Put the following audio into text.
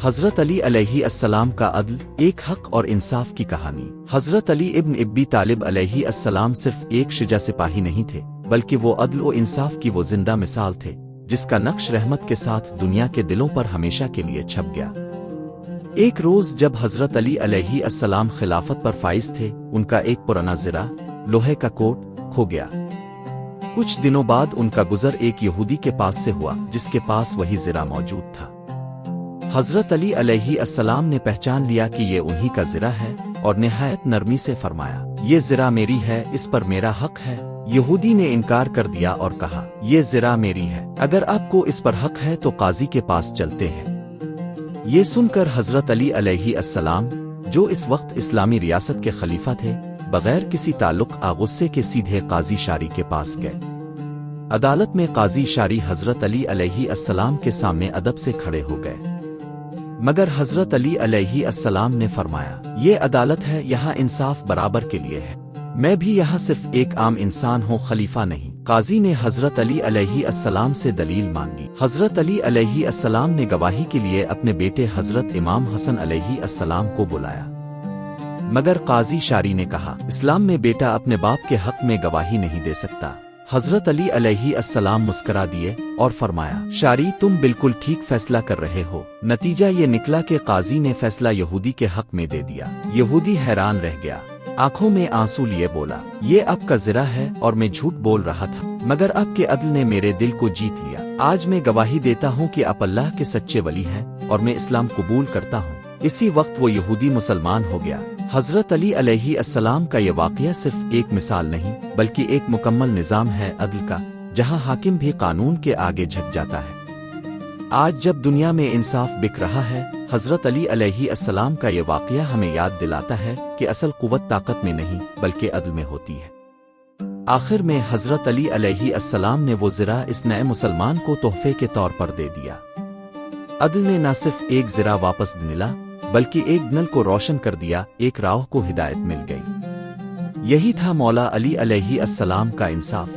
حضرت علی علیہ السلام کا عدل، ایک حق اور انصاف کی کہانی۔ حضرت علی ابن ابی طالب علیہ السلام صرف ایک شجاع سپاہی نہیں تھے، بلکہ وہ عدل و انصاف کی وہ زندہ مثال تھے جس کا نقش رحمت کے ساتھ دنیا کے دلوں پر ہمیشہ کے لیے چھپ گیا۔ ایک روز جب حضرت علی علیہ السلام خلافت پر فائز تھے، ان کا ایک پرانا زرہ، لوہے کا کوٹ، کھو گیا۔ کچھ دنوں بعد ان کا گزر ایک یہودی کے پاس سے ہوا جس کے پاس وہی زرہ موجود تھا۔ حضرت علی علیہ السلام نے پہچان لیا کہ یہ انہی کا زرہ ہے اور نہایت نرمی سے فرمایا، یہ زرہ میری ہے، اس پر میرا حق ہے۔ یہودی نے انکار کر دیا اور کہا، یہ زرہ میری ہے، اگر آپ کو اس پر حق ہے تو قاضی کے پاس چلتے ہیں۔ یہ سن کر حضرت علی علیہ السلام، جو اس وقت اسلامی ریاست کے خلیفہ تھے، بغیر کسی تعلق غصے کے سیدھے قاضی شاری کے پاس گئے۔ عدالت میں قاضی شاری حضرت علی علیہ السلام کے سامنے ادب سے کھڑے ہو گئے، مگر حضرت علی علیہ السلام نے فرمایا، یہ عدالت ہے، یہاں انصاف برابر کے لیے ہے، میں بھی یہاں صرف ایک عام انسان ہوں، خلیفہ نہیں۔ قاضی نے حضرت علی علیہ السلام سے دلیل مانگی۔ حضرت علی علیہ السلام نے گواہی کے لیے اپنے بیٹے حضرت امام حسن علیہ السلام کو بلایا، مگر قاضی شاری نے کہا، اسلام میں بیٹا اپنے باپ کے حق میں گواہی نہیں دے سکتا۔ حضرت علی علیہ السلام مسکرا دیے اور فرمایا، شاری تم بالکل ٹھیک فیصلہ کر رہے ہو۔ نتیجہ یہ نکلا کہ قاضی نے فیصلہ یہودی کے حق میں دے دیا۔ یہودی حیران رہ گیا، آنکھوں میں آنسو لیے بولا، یہ آپ کا زرہ ہے اور میں جھوٹ بول رہا تھا، مگر آپ کے عدل نے میرے دل کو جیت لیا۔ آج میں گواہی دیتا ہوں کہ آپ اللہ کے سچے ولی ہیں اور میں اسلام قبول کرتا ہوں۔ اسی وقت وہ یہودی مسلمان ہو گیا۔ حضرت علی علیہ السلام کا یہ واقعہ صرف ایک مثال نہیں، بلکہ ایک مکمل نظام ہے عدل کا، جہاں حاکم بھی قانون کے آگے جھک جاتا ہے۔ آج جب دنیا میں انصاف بک رہا ہے، حضرت علی علیہ السلام کا یہ واقعہ ہمیں یاد دلاتا ہے کہ اصل قوت طاقت میں نہیں بلکہ عدل میں ہوتی ہے۔ آخر میں حضرت علی علیہ السلام نے وہ زرہ اس نئے مسلمان کو تحفے کے طور پر دے دیا۔ عدل نے نہ صرف ایک زرہ واپس دلا، بلکہ ایک نل کو روشن کر دیا، ایک راہ کو ہدایت مل گئی۔ یہی تھا مولا علی علیہ السلام کا انصاف۔